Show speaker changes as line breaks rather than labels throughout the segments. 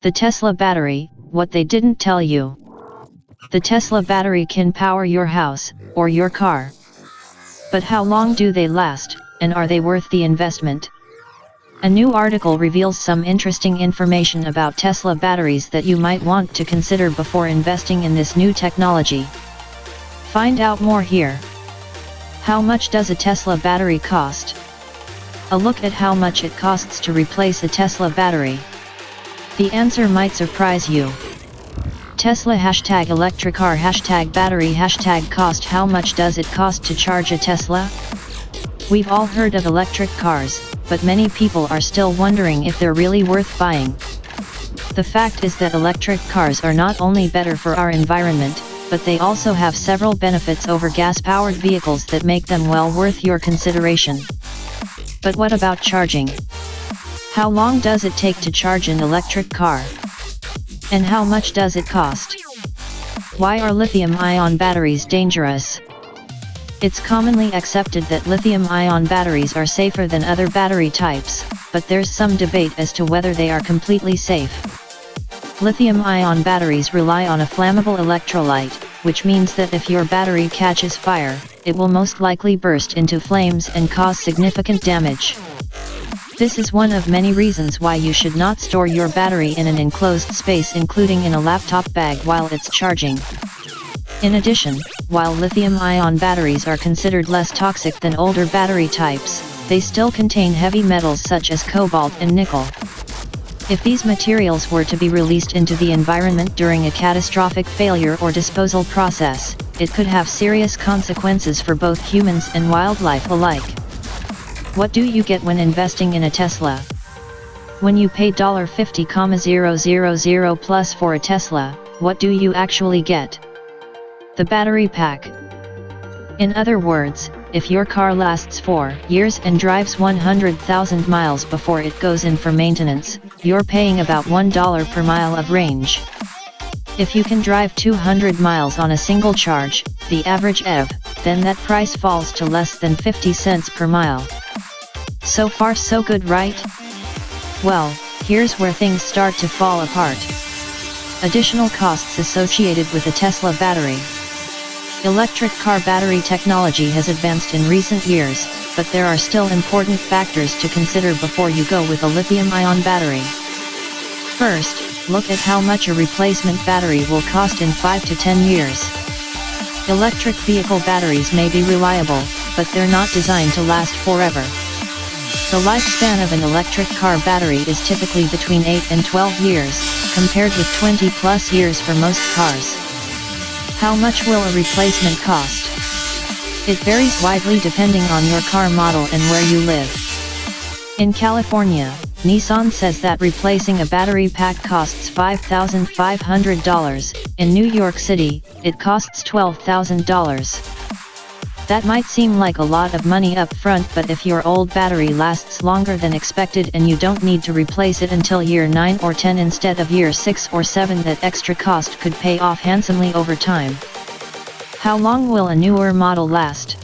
The Tesla battery, what they didn't tell you. The Tesla battery can power your house, or your car. But how long do they last, and are they worth the investment? A new article reveals some interesting information about Tesla batteries that you might want to consider before investing in this new technology. Find out more here. How much does a Tesla battery cost? A look at how much it costs to replace a Tesla battery. The answer might surprise you. Tesla #electric car #battery #cost. How much does it cost to charge a Tesla? We've all heard of electric cars, but many people are still wondering if they're really worth buying. The fact is that electric cars are not only better for our environment, but they also have several benefits over gas-powered vehicles that make them well worth your consideration. But what about charging? How long does it take to charge an electric car? And how much does it cost? Why are lithium-ion batteries dangerous? It's commonly accepted that lithium-ion batteries are safer than other battery types, but there's some debate as to whether they are completely safe. Lithium-ion batteries rely on a flammable electrolyte, which means that if your battery catches fire, it will most likely burst into flames and cause significant damage. This is one of many reasons why you should not store your battery in an enclosed space, including in a laptop bag while it's charging. In addition, while lithium-ion batteries are considered less toxic than older battery types, they still contain heavy metals such as cobalt and nickel. If these materials were to be released into the environment during a catastrophic failure or disposal process, it could have serious consequences for both humans and wildlife alike. What do you get when investing in a Tesla? When you pay $50,000 plus for a Tesla, what do you actually get? The battery pack. In other words, if your car lasts 4 years and drives 100,000 miles before it goes in for maintenance, you're paying about $1 per mile of range. If you can drive 200 miles on a single charge, the average EV, then that price falls to less than 50 cents per mile. So far so good, right? Well, here's where things start to fall apart. Additional costs associated with a Tesla battery. Electric car battery technology has advanced in recent years, but there are still important factors to consider before you go with a lithium-ion battery. First, look at how much a replacement battery will cost in 5 to 10 years. Electric vehicle batteries may be reliable, but they're not designed to last forever. The lifespan of an electric car battery is typically between 8 and 12 years, compared with 20 plus years for most cars. How much will a replacement cost? It varies widely depending on your car model and where you live. In California, Nissan says that replacing a battery pack costs $5,500. In New York City, it costs $12,000. That might seem like a lot of money up front, but if your old battery lasts longer than expected and you don't need to replace it until year 9 or 10 instead of year 6 or 7, that extra cost could pay off handsomely over time. How long will a newer model last?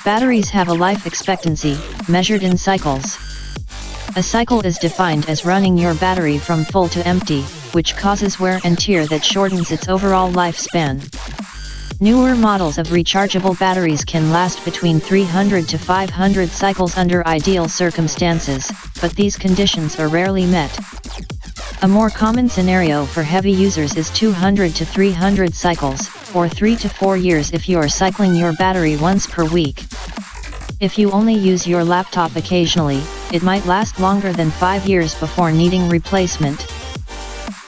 Batteries have a life expectancy, measured in cycles. A cycle is defined as running your battery from full to empty, which causes wear and tear that shortens its overall lifespan. Newer models of rechargeable batteries can last between 300 to 500 cycles under ideal circumstances, but these conditions are rarely met. A more common scenario for heavy users is 200 to 300 cycles, or 3 to 4 years if you are cycling your battery once per week. If you only use your laptop occasionally, it might last longer than 5 years before needing replacement.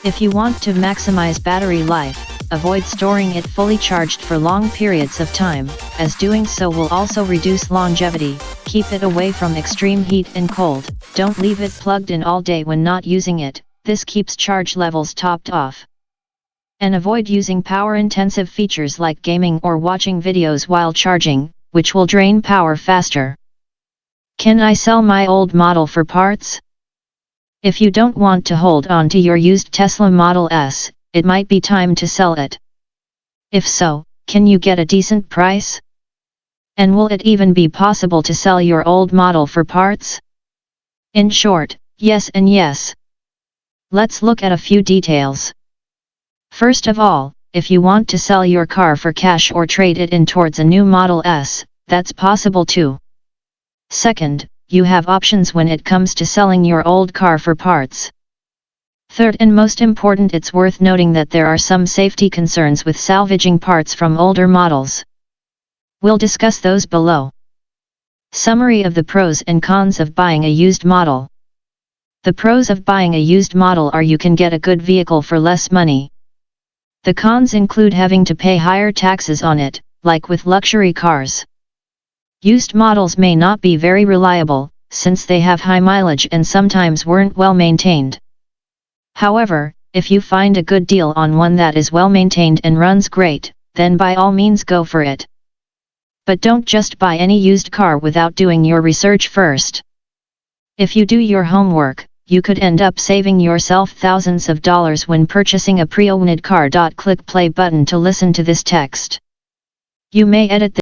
If you want to maximize battery life, avoid storing it fully charged for long periods of time, as doing so will also reduce longevity. Keep it away from extreme heat and cold. Don't leave it plugged in all day when not using it, this keeps charge levels topped off. And avoid using power-intensive features like gaming or watching videos while charging, which will drain power faster. Can I sell my old model for parts? If you don't want to hold on to your used Tesla Model S, it might be time to sell it. If so, can you get a decent price? And will it even be possible to sell your old model for parts? In short, yes and yes. Let's look at a few details. First of all, if you want to sell your car for cash or trade it in towards a new Model S, that's possible too. Second, you have options when it comes to selling your old car for parts. Third and most important, it's worth noting that there are some safety concerns with salvaging parts from older models. We'll discuss those below. Summary of the pros and cons of buying a used model. The pros of buying a used model are you can get a good vehicle for less money. The cons include having to pay higher taxes on it, like with luxury cars. Used models may not be very reliable, since they have high mileage and sometimes weren't well maintained. However, if you find a good deal on one that is well maintained and runs great, then by all means go for it. But don't just buy any used car without doing your research first. If you do your homework, you could end up saving yourself thousands of dollars when purchasing a pre-owned car. Click play button to listen to this text. You may edit this